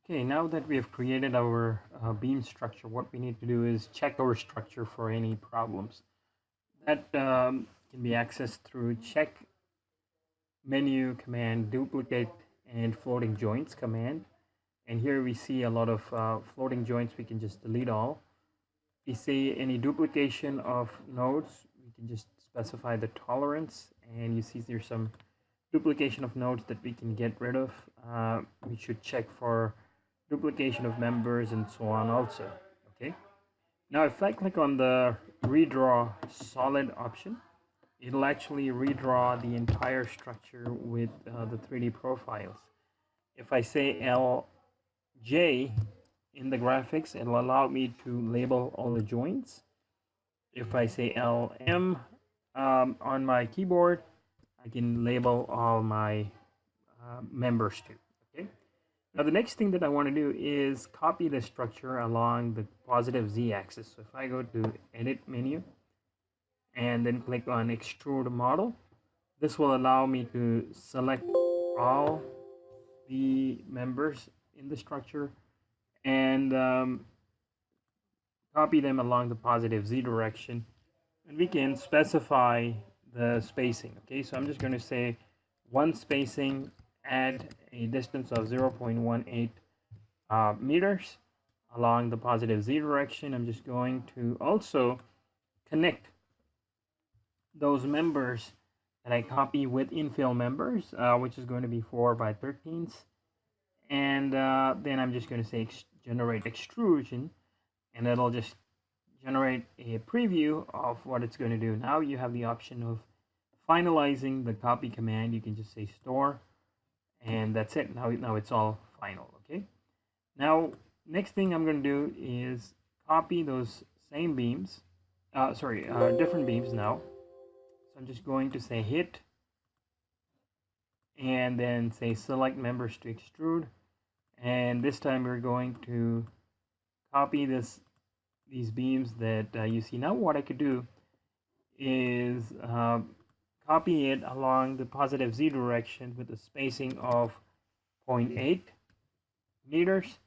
Okay, now that we have created our beam structure, what we need to do is check our structure for any problems. That can be accessed through check menu command, duplicate, and floating joints command. And here we see a lot of floating joints. We can just delete all. If we see any duplication of nodes, we can just specify the tolerance. And you see there's some duplication of nodes that we can get rid of. We should check for duplication of members and so on also. Okay. Now if I click on the redraw solid option, it'll actually redraw the entire structure with the 3D profiles. If I say LJ in the graphics, it'll allow me to label all the joints. If I say LM on my keyboard, I can label all my members too. Okay. Now the next thing that I want to do is copy the structure along the positive z-axis. So if I go to edit menu and then click on extrude model, this will allow me to select all the members in the structure and copy them along the positive z direction, and we can specify the spacing. Okay, so I'm just going to say one spacing, add a distance of 0.18 meters along the positive z direction. I'm just going to also connect those members that I copy with infill members, which is going to be 4 by 13s. And then I'm just going to say generate extrusion, and it'll just generate a preview of what it's going to do. Now you have the option of finalizing the copy command. You can just say store, and that's it. Now it's all final. Okay. Now next thing I'm going to do is copy those same beams, different beams now. So I'm just going to say hit, and then say select members to extrude, and this time we're going to copy these beams that you see. Now what I could do is copy it along the positive z direction with a spacing of 0.8 meters.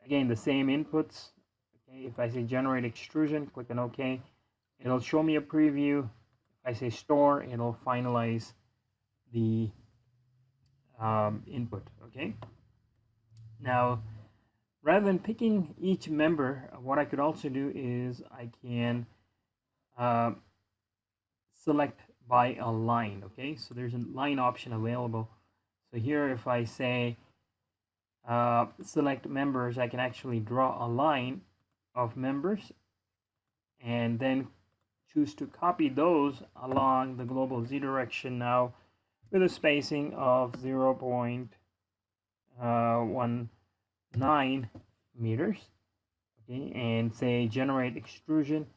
Again, the same inputs. Okay, if I say generate extrusion, click on OK, it'll show me a preview. If I say store, it'll finalize the input. Okay. Now, rather than picking each member, what I could also do is I can select by a line. Okay, so there's a line option available. So here, if I say select members, I can actually draw a line of members and then choose to copy those along the global z direction now with a spacing of 0.19 meters. Okay, and say generate extrusion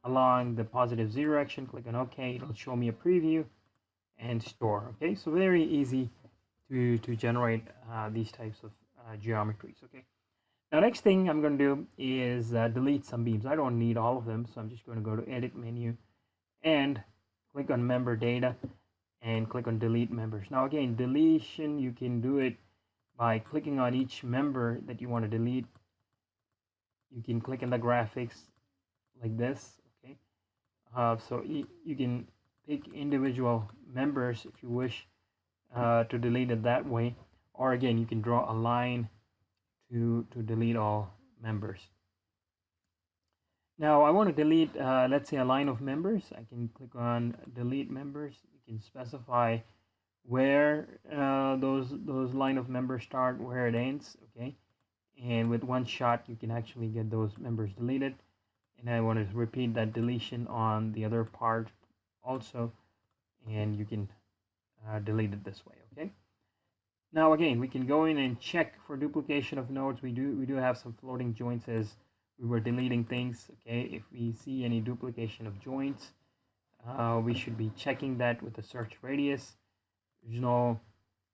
along the positive z direction. Click on OK. It'll show me a preview and store. Okay, so very easy to generate these types of geometries. Okay. Now next thing I'm going to do is delete some beams. I don't need all of them, so I'm just going to go to edit menu and click on member data and click on delete members. Now again, deletion, you can do it by clicking on each member that you want to delete. You can click in the graphics like this. Okay, so you can pick individual members if you wish to delete it that way, or again, you can draw a line to delete all members. Now I want to delete, let's say, a line of members. I can click on delete members. You can specify where those line of members start, where it ends. Okay, and with one shot you can actually get those members deleted. And I want to repeat that deletion on the other part also, and you can delete it this way. Okay. Now again, we can go in and check for duplication of nodes. We do have some floating joints as we were deleting things. Okay, if we see any duplication of joints, we should be checking that with the search radius. There's no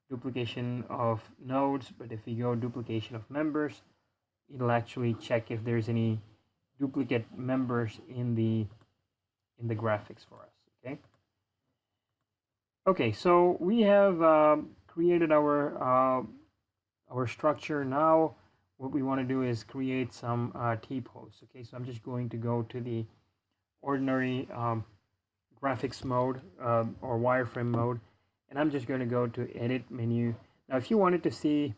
duplication of nodes, but if we go duplication of members, it'll actually check if there's any duplicate members in the graphics for us. Okay. Okay, so we have created our structure. Now what we want to do is create some T-posts. Okay, so I'm just going to go to the ordinary graphics mode or wireframe mode, and I'm just going to go to edit menu. Now if you wanted to see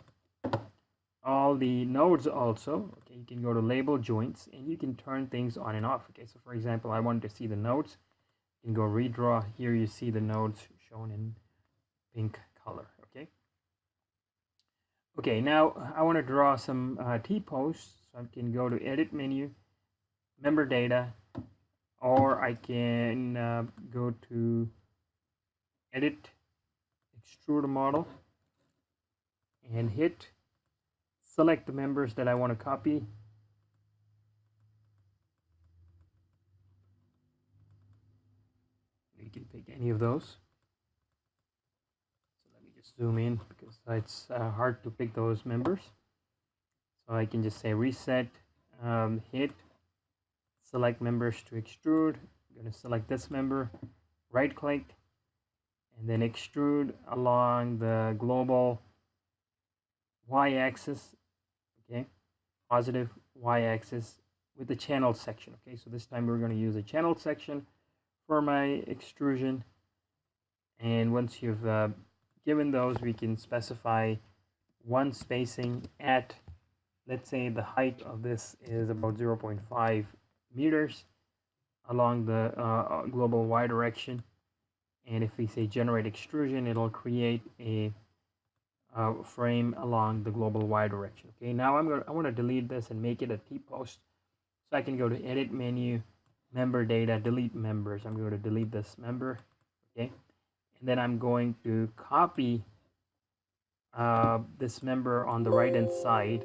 all the nodes also, okay, you can go to label joints and you can turn things on and off. Okay, so for example, I wanted to see the nodes, you can go redraw. Here you see the nodes shown in pink color. Okay, now I want to draw some T-posts, so I can go to edit menu, member data, or I can go to edit extrude model and hit select the members that I want to copy. You can pick any of those. So let me just zoom in because it's hard to pick those members. So I can just say reset, hit select members to extrude. I'm going to select this member, right click, and then extrude along the global y-axis, okay, positive y-axis with the channel section. Okay, so this time we're going to use a channel section for my extrusion, and once you've given those, we can specify one spacing at, let's say the height of this is about 0.5 meters along the global y direction, and if we say generate extrusion, it'll create a frame along the global y direction. Okay, now I want to delete this and make it a T-post, so I can go to edit menu, member data, delete members. I'm going to delete this member. Okay, and then I'm going to copy this member on the right hand side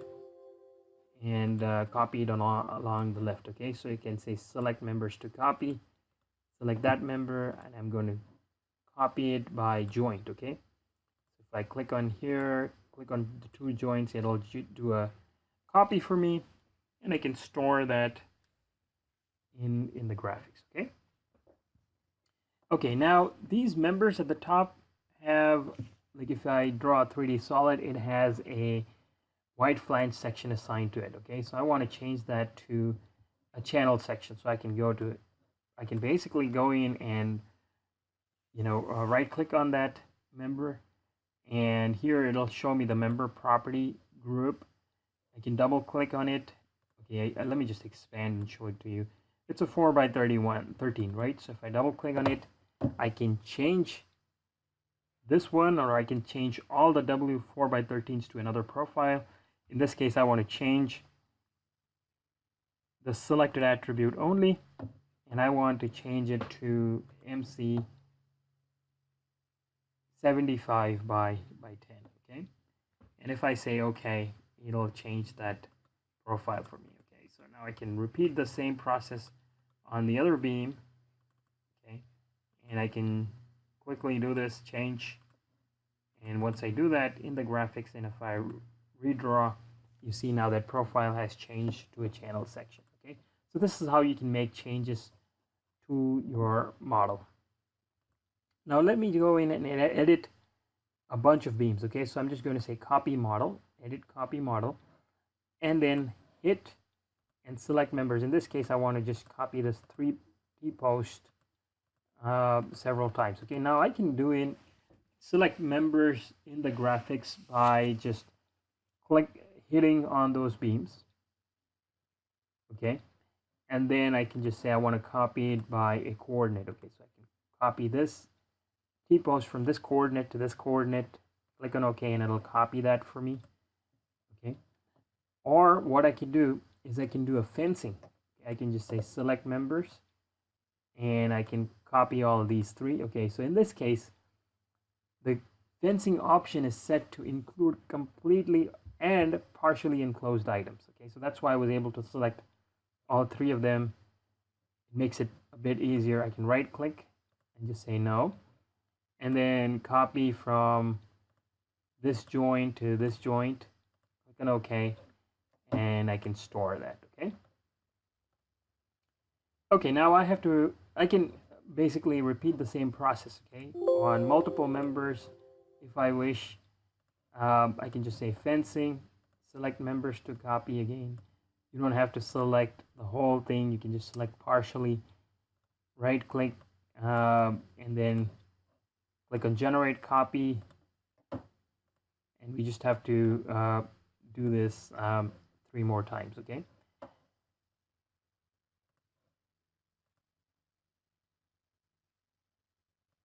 and copy it along the left. Okay, so you can say select members to copy, select that member, and I'm going to copy it by joint. Okay, so if I click on here, click on the two joints, it'll do a copy for me, and I can store that in the graphics. Okay, now these members at the top have, like if I draw a 3D solid, it has a white flange section assigned to it. Okay, so I want to change that to a channel section, so I can basically go in and right click on that member, and here it'll show me the member property group. I can double click on it. Okay, let me just expand and show it to you. It's a 4x13, right? So if I double click on it, I can change this one, or I can change all the W 4x13s to another profile. In this case, I want to change the selected attribute only, and I want to change it to MC 75 by 10. Okay, and if I say OK, it'll change that profile for me. Okay, so now I can repeat the same process on the other beam. Okay, and I can quickly do this change, and once I do that in the graphics, and if I redraw, you see now that profile has changed to a channel section. Okay, so this is how you can make changes to your model. Now let me go in and edit a bunch of beams. Okay, so I'm just going to say copy model, edit copy model, and then hit and select members. In this case, I want to just copy this T-post several times. Okay, now I can select members in the graphics by just hitting on those beams. Okay, and then I can just say I want to copy it by a coordinate. Okay, so I can copy this T-post from this coordinate to this coordinate, click on OK, and it'll copy that for me. Okay, or what I can do is I can do a fencing. I can just say select members, and I can copy all of these three. Okay, so in this case, the fencing option is set to include completely and partially enclosed items. Okay, so that's why I was able to select all three of them. It makes it a bit easier. I can right click and just say no, and then copy from this joint to this joint, click on OK, and I can store that. Okay, now I can basically repeat the same process, okay, on multiple members. If I wish, I can just say fencing, select members to copy again. You don't have to select the whole thing. You can just select partially, right click, and then click on generate copy, and we just have to do this 3 more times. Okay,